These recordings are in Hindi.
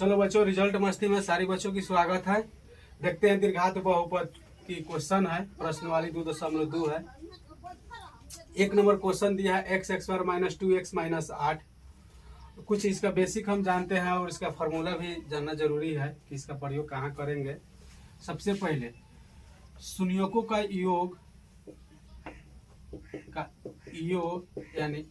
चलो बच्चों, रिजल्ट मस्ती में सारी बच्चों की स्वागत है। देखते हैं दीर्घात बहुपद की क्वेश्चन है, प्रश्न वाली 2.2 है। एक नंबर क्वेश्चन दिया है x x square minus 2x minus 8। कुछ इसका बेसिक हम जानते हैं और इसका फार्मूला भी जानना जरूरी है कि इसका प्रयोग कहाँ करेंगे। सबसे पहले शून्यकों का योग यानी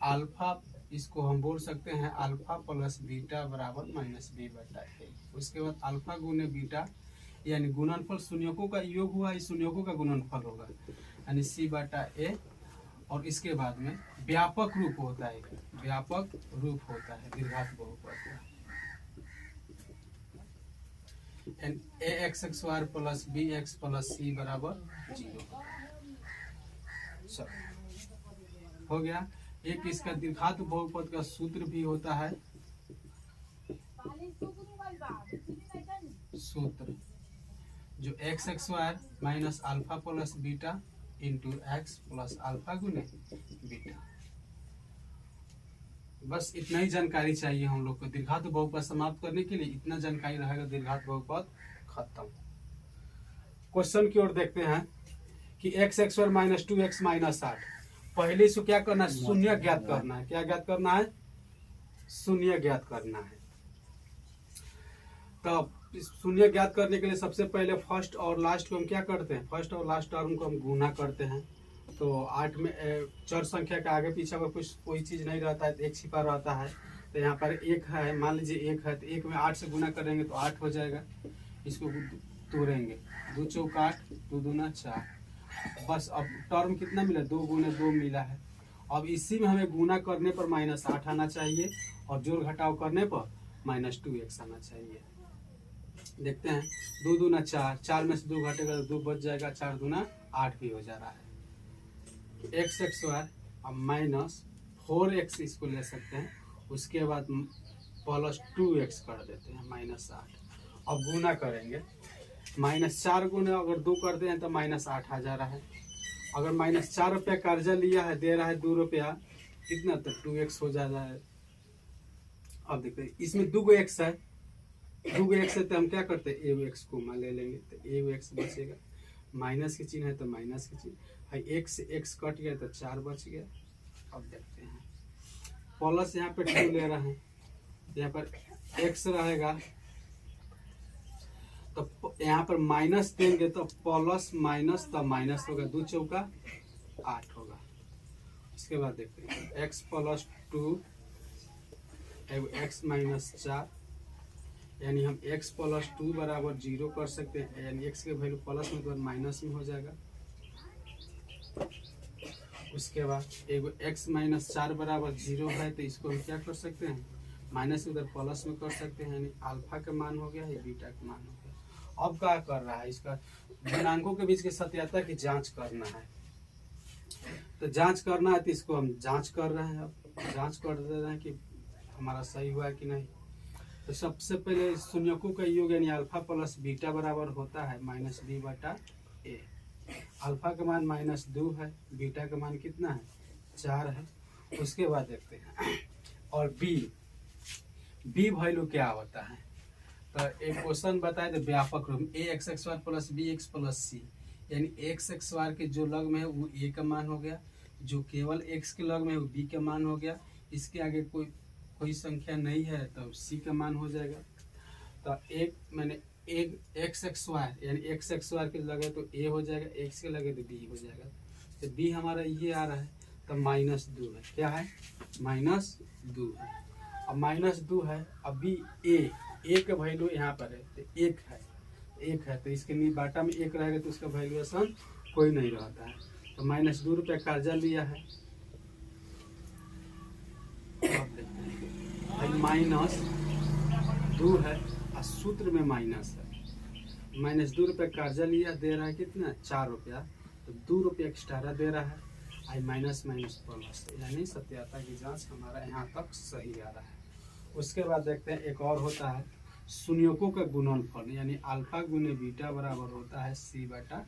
अल्फा, इसको हम बोल सकते हैं अल्फा प्लस बीटा बराबर माइनस बी बटा ए। उसके बाद अल्फा गुने बीटा यानी गुणनफल शून्यकों का योग हुआ, इस शून्यकों का गुणनफल होगा यानी सी बटा ए। और इसके बाद में व्यापक रूप होता है, व्यापक रूप होता है दीर्घात बहुपद का a x x square plus b x plus c बराबर 0। हो गया। एक इसका दीर्घात बहुपद का सूत्र भी होता है, सूत्र जो x x square minus alpha plus beta into x plus alpha गुने बीटा। बस इतना ही जानकारी चाहिए हम लोग को दीर्घात बहुपद समाप्त करने के लिए। इतना जानकारी रहेगा, दीर्घात बहुपद खत्म। क्वेश्चन की ओर देखते हैं कि x x square minus 2x minus 8। पहले इसको क्या करना है, शून्य ज्ञात करना है। क्या ज्ञात करना है, शून्य ज्ञात करना है। तब शून्य ज्ञात करने के लिए सबसे पहले फर्स्ट और लास्ट को हम क्या करते हैं, फर्स्ट और लास्ट टर्म को हम गुना करते हैं। तो 8 में चर संख्या के आगे पीछे में कुछ कोई चीज नहीं रहता है, एक छिपा रहता है। तो यहाँ पर 1 है, मान लीजिए 1 है तो 1 में 8 से गुना करेंगे तो 8 हो जाएगा। इसको तोड़ेंगे, 2 चौक 8, 2 दूना 4। बस अब टर्म कितना मिला, 2 गुने 2 मिला है। अब इसी में हमें गुना करने पर माइनस 8 आना चाहिए और जोड़ घटाव करने पर माइनस 2x आना चाहिए। देखते हैं, 2 दूना 4, 4 में से 2 घटेगा तो 2 बच जाएगा, 4 दूना 8 भी हो जा रहा है। एक्स एक्स स्क्वायर अब माइनस 4x इसको ले सकते हैं, उसके बाद प्लस 2x कर देते हैं माइनस 8। अब गुना करेंगे, माइनस 4 गुना अगर 2 करते हैं तो माइनस 8 आ जा रहा है। अगर माइनस 4 रुपया कर्जा लिया है, दे रहा है 2 रुपया, कितना तो 2x हो जा रहा है। अब देखते हैं, इसमें 2 x है, 2 x है तो हम क्या करते हैं, ए एक्स को ले लेंगे तो ए एक्स बचेगा। माइनस की चिन्ह है तो माइनस की चिन्ह है, एक से x कट गया तो 4 बच गया। अब देखते हैं, प्लस यहाँ पे 2 ले रहे हैं, यहाँ पर x रहेगा तो यहाँ पर माइनस देंगे तो प्लस माइनस तो माइनस होगा, 2 चौका 8 होगा। इसके बाद देखते हैं x प्लस 2 x माइनस 4 यानी हम x प्लस 2 बराबर 0 कर सकते हैं, यानी x के वैल्यू प्लस में तो माइनस में हो जाएगा। उसके बाद एगो x माइनस 4 बराबर 0 है तो इसको हम क्या कर सकते हैं, माइनस उधर प्लस में कर सकते हैं, यानी अल्फा का मान हो गया है, बीटा का मान हो गया। अब क्या कर रहा है, इसका गुणांकों के बीच की सत्यता की जांच करना है। तो जांच करना है तो इसको हम जांच कर रहे हैं। अब जांच कर दे रहे हैं कि हमारा सही हुआ है कि नहीं। तो सबसे पहले शून्यकों का योग यानी अल्फा प्लस बीटा बराबर होता है माइनस बी बटा ए। अल्फा का मान माइनस 2 है, बीटा का मान कितना है, 4 है। उसके बाद देखते हैं और बी वैल्यू क्या होता है। तो एक क्वेश्चन बताए तो व्यापक रूप ए एक्स एक्स वार प्लस बी एक्स प्लस सी, यानी एक्स एक्स वार के जो लग में है वो ए का मान हो गया, जो केवल एक्स के लग में है वो बी का मान हो गया। इसके आगे कोई संख्या नहीं है तो सी का मान हो जाएगा। तो एक एक्स एक्स वार यानी एक्स एक्स वार के लगे तो ए हो जाएगा, एक्स के लगे तो बी हो जाएगा। तो बी हमारा ये आ रहा है तो माइनस 2 है। क्या है, माइनस 2 है। अब माइनस 2 है, अब बी ए का वैल्यू यहाँ पर है तो 1 है तो इसके लिए बाटा में 1 रहेगा तो उसका वैल्यूएशन कोई नहीं रहता है। तो माइनस 2 रुपया कर्जा लिया है, माइनस 2 है और सूत्र में माइनस है। माइनस 2 रुपया कर्जा लिया, दे रहा है कितना, 4 रुपया, तो 2 रुपया एक्स्ट्रा दे रहा है। आई माइनस माइनस प्लस, यानी सत्यता की जांच हमारा यहाँ तक सही आ रहा है। उसके बाद देखते हैं एक और होता है शून्यकों का गुणनफल, यानी अल्फा गुने बीटा बराबर होता है सी बटा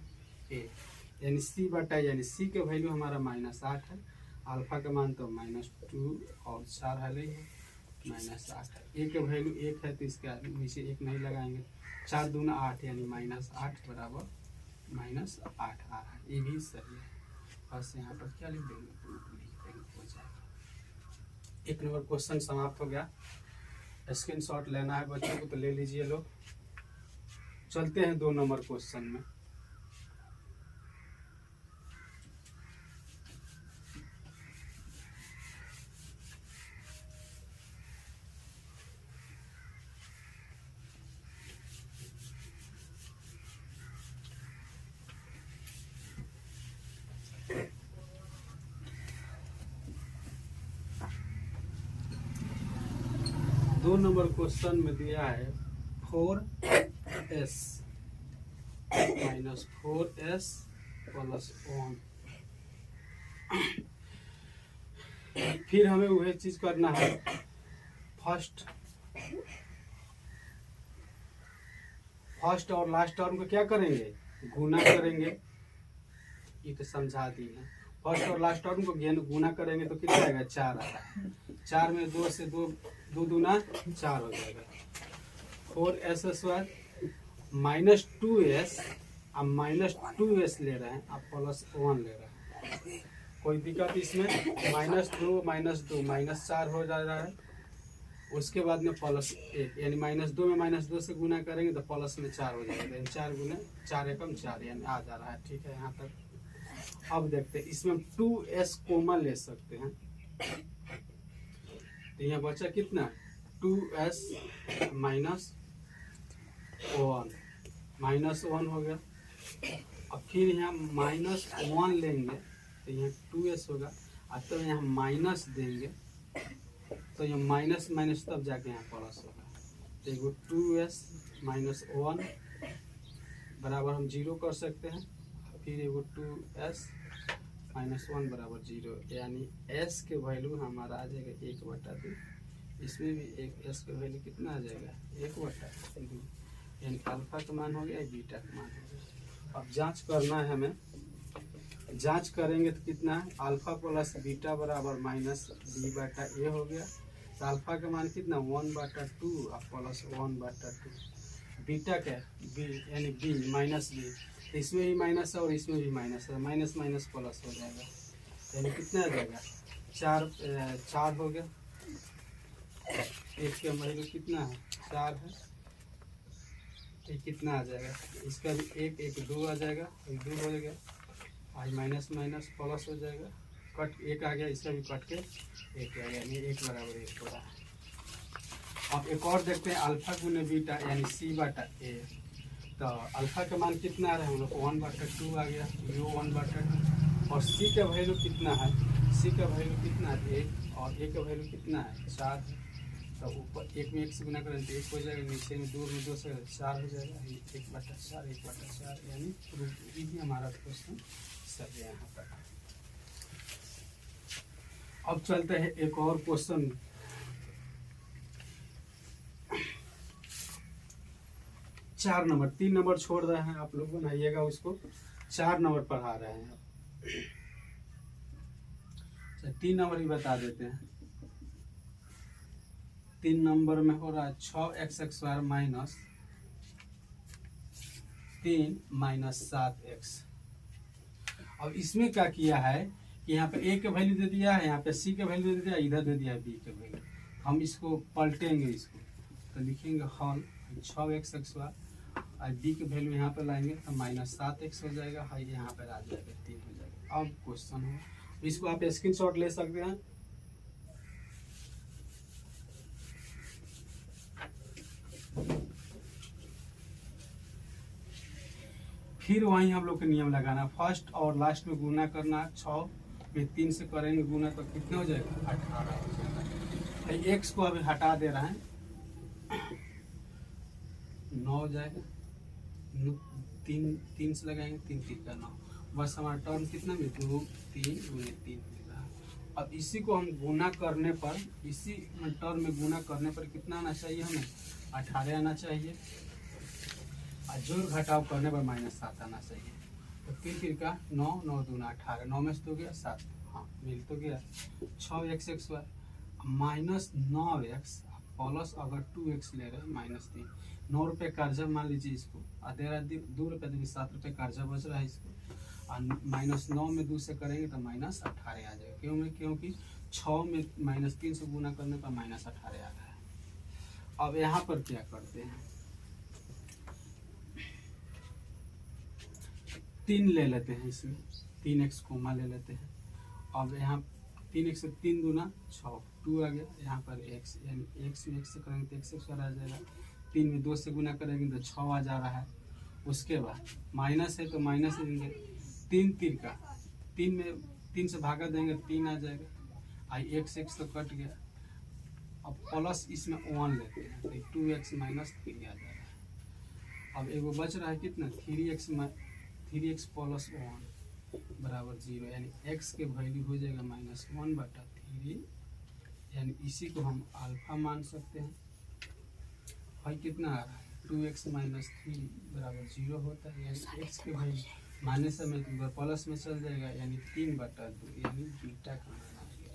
ए। यानी सी बटा यानी सी के वैल्यू हमारा माइनस 8 है, अल्फा का मान तो माइनस 2 और 4 है नहीं है। -8 ए का वैल्यू 1 है तो इसका नीचे 1 नहीं लगाएंगे। 4 दूना 8 यानी -8 बराबर -8 आ रहा है, ये भी सही है। बस यहाँ पर क्या लिख देंगे, हो जाएगा। 1 नंबर क्वेश्चन समाप्त हो गया। स्क्रीनशॉट लेना है बच्चों को तो ले लीजिए लोग। चलते हैं 2 नंबर क्वेश्चन में। दो नंबर क्वेश्चन में दिया है 4s - 4s + 1। फिर हमें वही चीज करना है। फर्स्ट और लास्ट टर्म को क्या करेंगे, गुना करेंगे। ये तो समझा दी है। फर्स्ट और लास्ट टर्म को गुना करेंगे तो कितना आएगा, 4 आएगा। 4 में 2 से 2 दूना 4 हो जाएगा। 4s² -2s, अब -2s ले रहे हैं, अब +1 ले रहे हैं। कोई दिक्कत इसमें, -2 -4 हो जा रहा है। उसके बाद में +1 यानी -2 में -2 से गुना करेंगे तो प्लस में 4 हो जाएगा। यानी 4 गुना 4 एकम 4 यानी आ जा रहा है। ठीक है, यहाँ तक। अब देखते हैं इसमें 2s कॉमन ले सकते हैं तो यहाँ बचा कितना, 2s -1 हो गया। अब फिर यहाँ -1 लेंगे तो यहाँ 2s होगा। अब तो यहाँ माइनस देंगे तो यहाँ माइनस तब जाके यहाँ प्लस होगा। तो एगो 2s - 1 बराबर हम 0 कर सकते हैं। फिर एगो 2s - 1 बराबर 0, यानी s के वैल्यू हमारा आ जाएगा 1/2। इसमें भी एक s का वैल्यू कितना आ जाएगा, 1/2। यानी अल्फा का मान हो गया, बीटा का मान हो गया। अब जांच करना है हमें। जांच करेंगे तो कितना है, अल्फा प्लस बीटा बराबर -b/a हो गया। तो अल्फा का मान कितना, 1/2 और +1/2। बीटा का b यानी b -b, इसमें भी माइनस है और इसमें भी माइनस है, माइनस माइनस प्लस हो जाएगा। यानी कितना आ जाएगा, 4 हो गया। एक का वैल्यू कितना है, 4 है। ये कितना आ जाएगा, इसका भी 1 2 आ जाएगा, 2 हो जाएगा। आज माइनस माइनस प्लस हो जाएगा, कट 1 आ गया, इसका भी कट के 1 आ गया, यानी 1 बराबर 1 हो रहा है। अब एक और देखते हैं, अल्फा गुने बीटा यानी c/a। तो अल्फा का मान कितना आ रहा है हम लोग, 1/2 आ गया, यो 1/2। और c का वैल्यू कितना है, c का वैल्यू कितना है 1, और a का वैल्यू कितना है 4 है। तो ऊपर 1 में 1 से गुना करें तो 1 हो जाएगा, नीचे में 2 में 2 से 4 हो जाएगा, 1/4 यानी ये भी हमारा क्वेश्चन सही है यहाँ तक। अब चलते हैं एक और क्वेश्चन। चार नंबर, 3 नंबर छोड़ रहे हैं, आप लोग बनाइएगा उसको। 4 नंबर पढ़ा रहे हैं। 3 नंबर भी बता देते हैं। 3 नंबर में हो रहा है 6x² - 3 - 7x। अब इसमें क्या किया है कि यहाँ पे a का वैल्यू दे दिया है, यहाँ पे c का वैल्यू दे दिया, इधर दे दिया है b का वैल्यू। हम इसको पलटेंगे, इसको तो लिखेंगे हल 6x² और b की वैल्यू यहाँ पर लाएंगे तो -7x हो जाएगा, हाई यहाँ पर आ जाएगा 3 हो जाएगा। अब क्वेश्चन हो, इसको आप स्क्रीनशॉट ले सकते हैं। फिर वहीं हम लोग को नियम लगाना, फर्स्ट और लास्ट में गुना करना। 6 में 3 से करेंगे गुना तो कितना हो जाएगा, 18 हो जाएगा। x को अभी हटा दे रहे हैं, 9 हो जाएगा। 3 से लगाएंगे, 3 3 का 9। बस हमारा टर्म कितना में 2 3 गुने 3 मिल रहा है। अब इसी को हम गुना करने पर, इसी टर्म में गुना करने पर कितना आना चाहिए हमें, 18 आना चाहिए। और जोड़ घटाव करने पर -7 आना चाहिए। तो 3 का 9 9 दूना 18, 9 में से तो गया 7, हाँ मिल तो गया। 6x² -9x प्लस अगर 2x ले रहे हैं -3। 9 रुपये कर्जा मान लीजिए इसको, और दे रहा है 2 रुपये, देखिए 7 रुपये कर्जा बच रहा है इसको, और -9 में 2 से करेंगे तो -18 आ जाएगा। क्योंकि 6 में -3 से गुना करने पर -18 आ रहा है। अब यहाँ पर क्या करते हैं, 3 ले लेते हैं इसमें, 3x कोमा ले लेते हैं। अब यहाँ 3x से 3 दूना 6, 2 आ गया, यहाँ पर x, यानी x में x से करेंगे तो x स्क्वायर आ जाएगा। 3 में 2 से गुना करेंगे तो 6 आ जा रहा है। उसके बाद माइनस है तो माइनस देंगे, 3 3 का 3 में 3 से भागा देंगे 3 आ जाएगा। आई x तो कट गया। अब प्लस इसमें 1 लेते हैं तो 2x - 3 आ जाएगा। अब एगो बच रहा है कितना, 3x प्लस 1 बराबर 0, यानी x के वैल्यू हो जाएगा -1/3, यानी इसी को हम अल्फा मान सकते हैं। भाई कितना आ रहा है, 2x - 3 बराबर 0 होता है, यानी x के वैल्यू माइनस में प्लस में चल जाएगा, यानी 3/2, यानी बीटा का मान आ गया,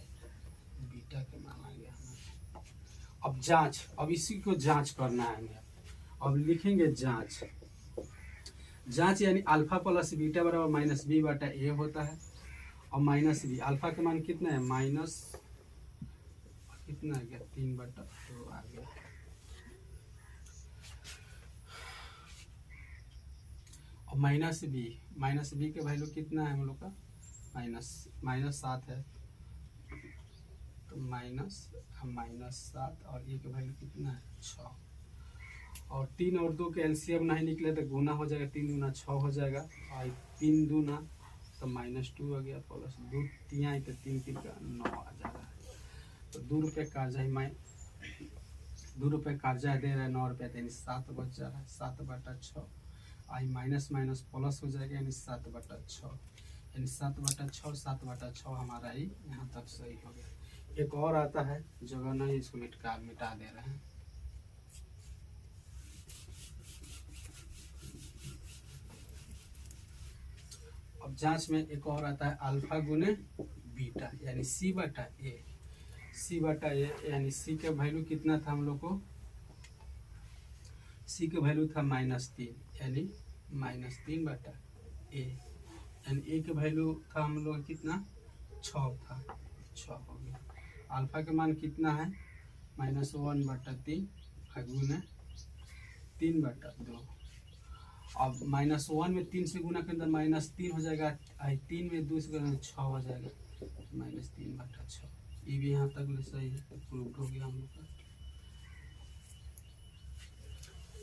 बीटा के मान आ गया हमारा। अब जांच, अब इसी को जांच करना है हमें। अब लिखेंगे जांच, जांच यानी अल्फा प्लस बीटा बराबर -b/a होता है। और -b, अल्फा का मान कितना है, माइनस कितना आ गया, 3/2 आ गया। और -b के वैल्यू कितना है हम लोग का, -7 है, तो -7, और ये के वैल्यू कितना है, 6। और 3 और 2 के एलसीएम नहीं निकले तो गुना हो जाएगा, 3 दूना 6 हो जाएगा, और 3 दूना तो -2 आ गया, प्लस 2 3 आई तो 3 3 का 9 आ जा रहा है। तो 2 रुपये कर्जा ही 2 रुपये कर्जा दे रहा है, 9 रुपये, यानी 7 बच जा रहा है, 7/6। आई माइनस माइनस प्लस हो जाएगा, यानी 7/6, यानी 7/6, 7/6 हमारा ही यहाँ तक सही हो गया। एक और आता है, जगह नहीं, इसको मिटा दे रहे हैं। अब जांच में एक और आता है अल्फा गुने बीटा, यानी c/a, यानी c का वैल्यू कितना था हम लोग को, c का वैल्यू था -3, यानी -3/a, यानी a का वैल्यू था हम लोग कितना, 6 था, 6 हो गया। अल्फा का मान कितना है, -1/3 गुना 3/2। अब -1 में 3 से गुना करने -3 हो जाएगा, 3 में 2 से करने 6 हो जाएगा, -3/6। ये भी यहाँ तक सही है, प्रूव हो गया हम लोग का।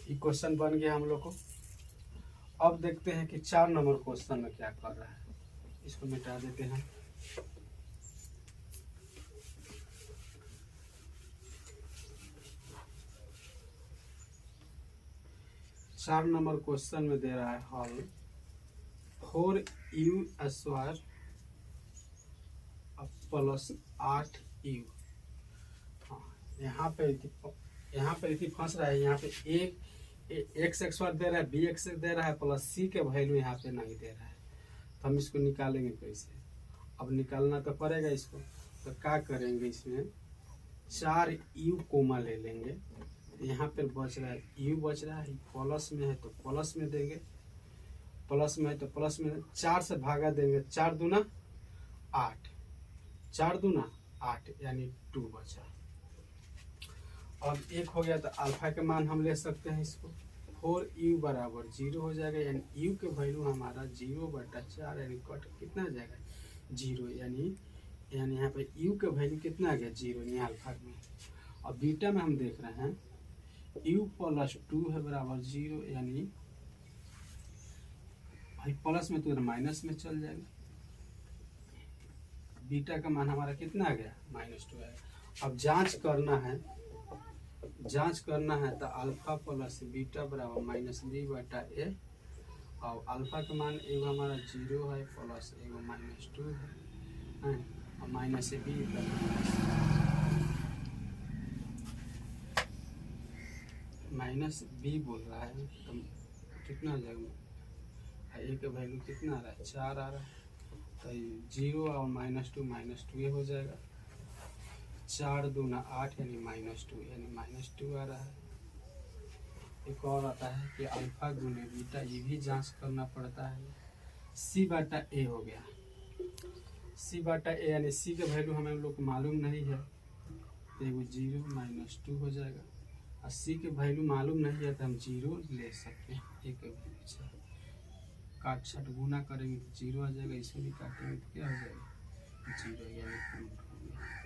ये क्वेश्चन बन गया हम लोग को। अब देखते हैं कि 4 नंबर क्वेश्चन में क्या कर रहा है, इसको मिटा देते हैं। चार नंबर क्वेश्चन में दे रहा है हल 4u² प्लस 8u। यहाँ पे इतनी फंस रहा है, यहाँ पे x स्क्वायर दे रहा है, bx दे रहा है, प्लस c के वैल्यू यहाँ पे नहीं दे रहा है, तो हम इसको निकालेंगे कैसे। अब निकालना तो पड़ेगा इसको, तो क्या करेंगे, इसमें 4u कोमा ले लेंगे। यहाँ पर बच रहा है u बच रहा है, प्लस में है तो प्लस में देंगे, प्लस में है तो प्लस में 4 से भागा देंगे, 4 दूना 8, 4 दूना 8, यानी 2 बचा। अब 1 हो गया, तो अल्फा के मान हम ले सकते हैं इसको, 4u बराबर 0 हो जाएगा, यानी u के वैल्यू हमारा 0/4, यानी कट कितना आ जाएगा, 0, यानी यहाँ पे u के वैल्यू कितना आ गया, 0, यानी अल्फा में। अब बीटा में हम देख रहे हैं u + 2 है बराबर 0, यानी भाई प्लस में तो माइनस में चल जाएगा, बीटा का मान हमारा कितना आ गया, -2 है। अब जांच करना है तो अल्फा प्लस बीटा बराबर -b/a, और अल्फा का मान एगो हमारा 0 है, प्लस एगो -2 है, और -b बोल रहा है, तो कितना आ जाएगा, a का वैल्यू कितना आ रहा है, 4 आ रहा है, तो 0 और -2 हो जाएगा। 4 दूना 8 यानी -2 यानी -2 आ रहा है। एक और आता है कि अल्फा गुने बीटा, ये भी जांच करना पड़ता है। सी बाटा ए हो गया, सी बाटा ए यानी सी का वैल्यू हमें लोग को मालूम नहीं है तो वो 0 -2 हो जाएगा। और सी के वैल्यू मालूम नहीं है तो हम 0 ले सकते हैं। एक पीछे काट छट गुना करेंगे तो 0 आ जाएगा, इसमें भी काटेंगे तो क्या हो जाएगा 0 यानी प्रूव हो गया।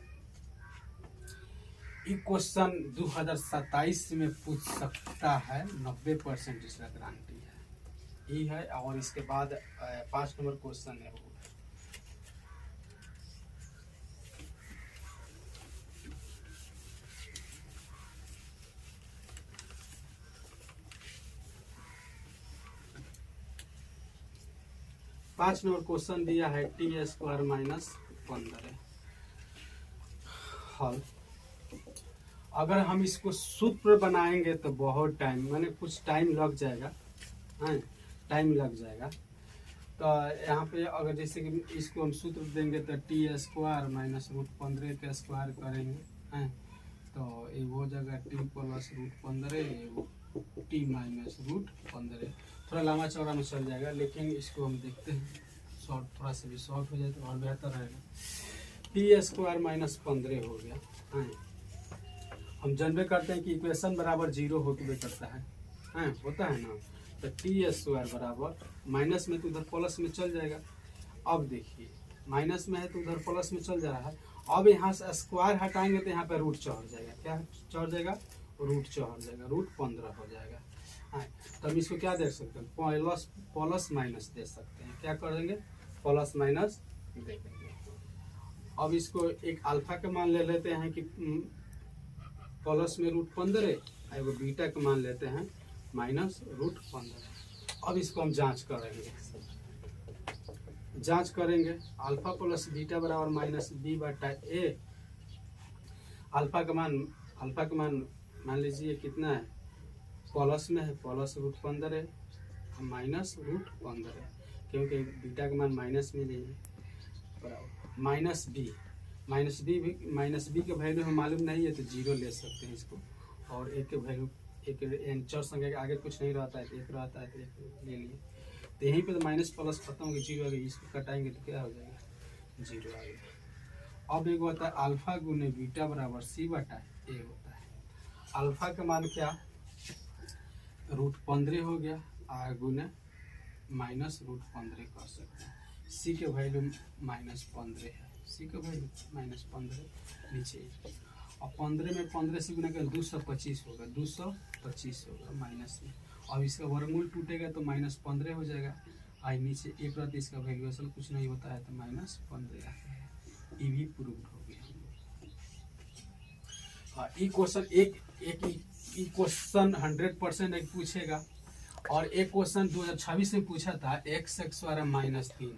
ये क्वेश्चन 2027 में पूछ सकता है, 90% इसका गारंटी है। ये है और इसके बाद 5 नंबर क्वेश्चन है वो 5 नंबर क्वेश्चन दिया है टी स्क्वायर माइनस 15। हल अगर हम इसको सूत्र बनाएंगे तो बहुत टाइम, माने कुछ टाइम लग जाएगा, हाँ टाइम लग जाएगा। तो यहाँ पे अगर जैसे कि इसको हम सूत्र देंगे तो टी स्क्वायर माइनस √15 का स्क्वायर करेंगे, हैं तो ये हो जाएगा टी प्लस √15 टी माइनस √15। थोड़ा लंबा चौड़ा में चल जाएगा, लेकिन इसको हम देखते हैं शॉर्ट, थोड़ा सा भी शॉर्ट हो जाए तो और बेहतर रहेगा। टी स्क्वायर माइनस 15 हो गया। हाँ हम जानबे करते हैं कि इक्वेशन बराबर 0 होते करता है, हाँ होता है ना। तो टी स्क्वायर बराबर माइनस में तो उधर प्लस में चल जाएगा। अब देखिए माइनस में है तो उधर प्लस में चल जा रहा है। अब यहाँ से स्क्वायर हटाएंगे तो यहाँ पे रूट चढ़ जाएगा, क्या चढ़ जाएगा रूट चढ़ जाएगा, √15 हो जाएगा। हाँ तो हम इसको क्या दे सकते हैं, प्लस माइनस दे सकते हैं। क्या कर देंगे प्लस माइनस दे देंगे। अब इसको एक अल्फा का मान ले लेते हैं कि प्लस में √15, एगो बीटा का मान लेते हैं माइनस √15। अब इसको हम जांच करेंगे, जांच करेंगे अल्फा प्लस बीटा बराबर माइनस बी बटा ए। अल्फा का मान मान लीजिए कितना है, प्लस में है, प्लस √15 है माइनस √15 है, क्योंकि बीटा का मान माइनस में नहीं है, बराबर माइनस बी के वैल्यू हमें मालूम नहीं है तो 0 ले सकते हैं इसको। और एक के वैल्यू एक चर संख्या के आगे कुछ नहीं रहता है तो एक रहता है तो एक ले लिए। तो यहीं पे तो माइनस प्लस खत्म हो गया, 0 आ गया। इसको कटाएंगे तो क्या हो जाएगा 0 आ गया। अब एक होता है अल्फा गुने बीटा बराबर सी बटा ए होता है। अल्फा का मान क्या √15 हो गया, आर गुने माइनस √15 कर सकते हैं। सी के वैल्यू -15 है, सी का वैल्यू -15 नीचे। और 15 में 15 से गुना कर 225 होगा, 225 होगा माइनस में। और इसका वर्गमूल टूटेगा तो -15 हो जाएगा। आई नीचे एक रहता है, इसका वैल्यूएशन कुछ नहीं होता है तो -15 आता है। ये भी प्रूव हो गया। हाँ ये क्वेश्चन एक क्वेश्चन 100% एक पूछेगा। और एक क्वेश्चन 2026 में पूछा था x स्क्वायर -3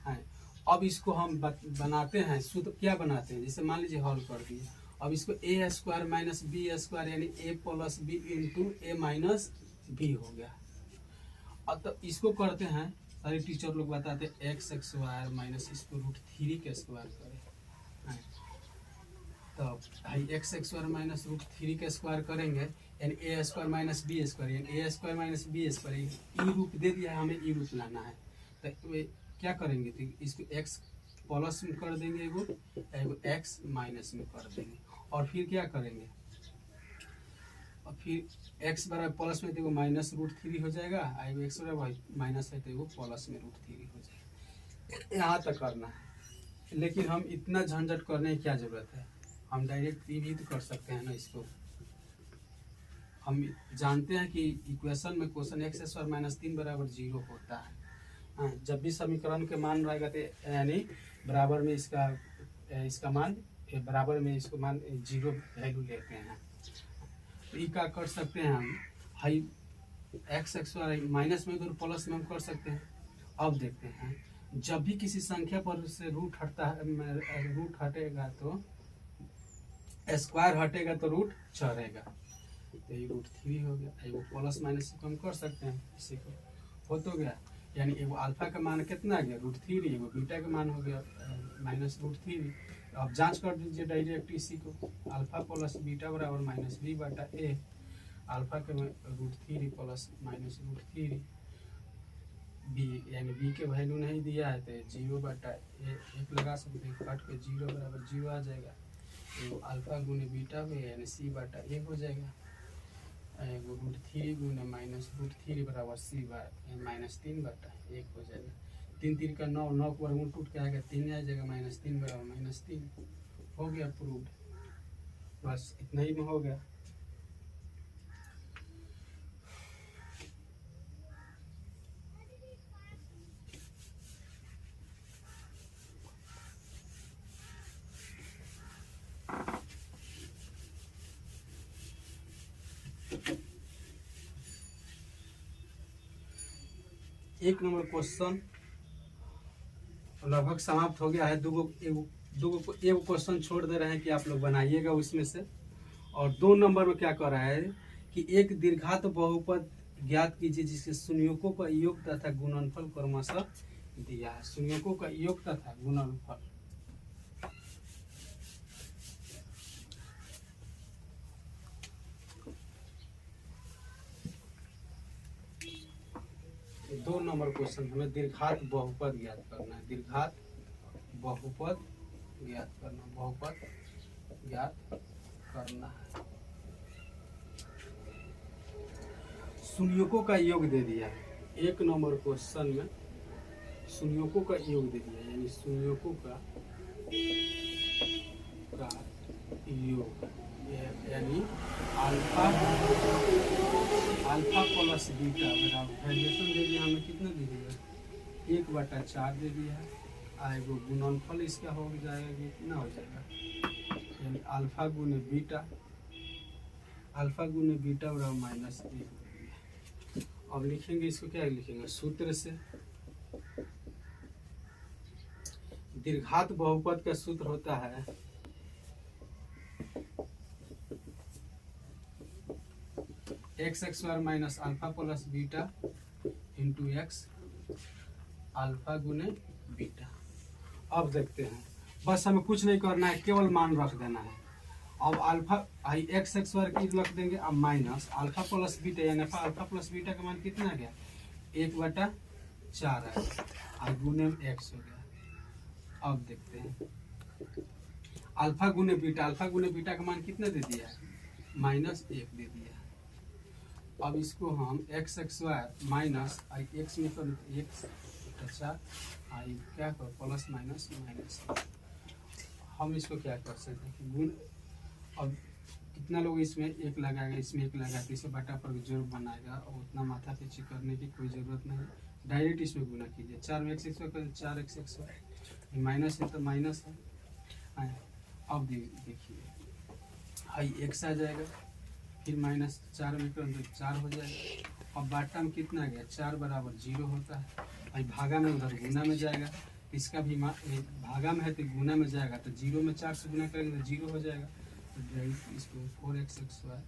है। अब इसको हम बनाते हैं सूत्र, क्या बनाते हैं, जैसे मान लीजिए हल कर दिए। अब इसको a square minus b square यानी a plus b into a minus b हो गया। अब तो इसको करते हैं, सारे टीचर लोग बताते हैं x स्क्वायर माइनस इसको √3 के स्क्वायर करें। तो भाई x स्क्वायर माइनस √3 के स्क्वायर करेंगे यानी a square minus b square यानी a square minus b square. ई रूप दे दिया है, हमें ई रूप लाना है। तो क्या करेंगे तो इसको x प्लस में कर देंगे, एगो x माइनस में कर देंगे। और फिर क्या करेंगे, और फिर x बराबर प्लस में तो माइनस √3 हो जाएगा, एगो x बराबर माइनस है तो एगो प्लस में √3 हो जाएगा। यहाँ तक करना है, लेकिन हम इतना झंझट करने की क्या जरूरत है, हम डायरेक्ट भी तो कर सकते हैं ना। इसको हम जानते हैं कि इक्वेशन में क्वेश्चन x स्क्वायर -3 बराबर 0 होता है। हाँ जब भी समीकरण के मान रहेगा तो यानी बराबर में इसका मान बराबर में इसको मान 0 वैल्यू लेते हैं। तो ये क्या कर सकते हैं हम, हाई x स्क्वायर माइनस में तो प्लस में हम कर सकते हैं। अब देखते हैं जब भी किसी संख्या पर से रूट हटता है, रूट हटेगा तो स्क्वायर हटेगा तो रूट चढ़ेगा। तो ये √3 हो गया, एगो प्लस माइनस से हम कर सकते हैं, इसी को हो तो गया। यानी एगो अल्फा का मान कितना आ गया √3, एगो बीटा का मान हो गया -√3। अब जांच कर दीजिए डायरेक्ट इसी को, अल्फा प्लस बीटा बराबर माइनस बी बटा ए, अल्फा के √3 प्लस माइनस √3 बी, यानी बी के वैल्यू नहीं दिया है तो 0 बटा ए एक लगा सकते हैं, काट के 0 बराबर 0 आ जाएगा। तो अल्फा गुने बीटा में यानी सी बटा ए हो जाएगा, √3 गुने माइनस √3 बराबर सी माइनस 3 बटा 1 हो जाएगा। 3 3 का 9, 9 का वर्गमूल टूट के आएगा 3 आ जाएगा, -3 बराबर -3 हो गया प्रूव्ड। बस इतना ही में हो गया। एक नंबर क्वेश्चन लगभग समाप्त हो गया है। एगो क्वेश्चन छोड़ दे रहे हैं कि आप लोग बनाइएगा उसमें से। और 2 नंबर में क्या कर रहा है कि एक दीर्घात बहुपद ज्ञात कीजिए जिसके शून्यकों का योग तथा गुणनफल क्रमशः दिया है। शून्यकों का योग तथा गुणनफल, दो नंबर क्वेश्चन हमें दीर्घात बहुपद ज्ञात करना है। दीर्घात बहुपद ज्ञात करना, बहुपद ज्ञात करना है। शून्यकों का योग दे दिया है। एक नंबर क्वेश्चन में शून्यकों का योग दे दिया, यानी शून्यकों का योग, यानी अल्फा प्लस बीटा बराबर वैल्यूएशन दे दिया हमें, कितना दे दिया 1 बटा 4 दे दिया है। आएगा गुणनफल इसका हो जाएगा, कितना हो जाएगा, यानी अल्फा गुने बीटा बराबर -1। अब लिखेंगे इसको, क्या लिखेंगे सूत्र से। दीर्घात बहुपद का सूत्र होता है x² minus alpha plus beta into x alpha गुने बीटा। अब देखते हैं, बस हमें कुछ नहीं करना है, केवल मान रख देना है। अब अल्फा x² की रख देंगे, अब माइनस अल्फा प्लस बीटा, यानी अल्फा प्लस बीटा का मान कितना आ गया 1 बटा 4 है, और गुने में x हो गया। अब देखते हैं अल्फा गुने बीटा का मान कितना दे दिया है -1 दे दिया है। अब इसको हम x² माइनस x में कर 1 बटा 4 आई क्या कर प्लस माइनस माइनस। हम इसको क्या कर सकते हैं कि गुण, अब कितना लोग इसमें 1 लगाएगा, इसमें 1 लगाएगा, इसे बटा पर जरूर बनाएगा और उतना माथा पीछे करने की कोई ज़रूरत नहीं, डायरेक्ट इसमें गुना कीजिए। 4 में x² कर 4x² माइनस है तो माइनस है। अब देखिए हाई x आ जाएगा, फिर -4 में कर 4 हो जाएगा। अब बाटा में कितना आ गया 4 बराबर 0 होता है, भाई भागा में उधर गुना में जाएगा, इसका भी भागा में है तो गुना में जाएगा, तो 0 में 4 से गुना करेंगे तो 0 हो जाएगा। तो इसको 4x²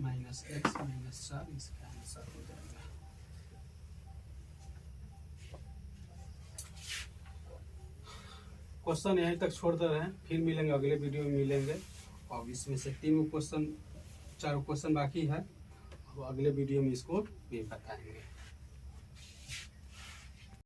माइनस x माइनस 4 इसका आंसर हो जाएगा। क्वेश्चन यहीं तक छोड़ दे रहे हैं, फिर मिलेंगे अगले वीडियो में मिलेंगे। अब इसमें से 4 क्वेश्चन बाकी है, अब अगले वीडियो में इसको भी बताएंगे।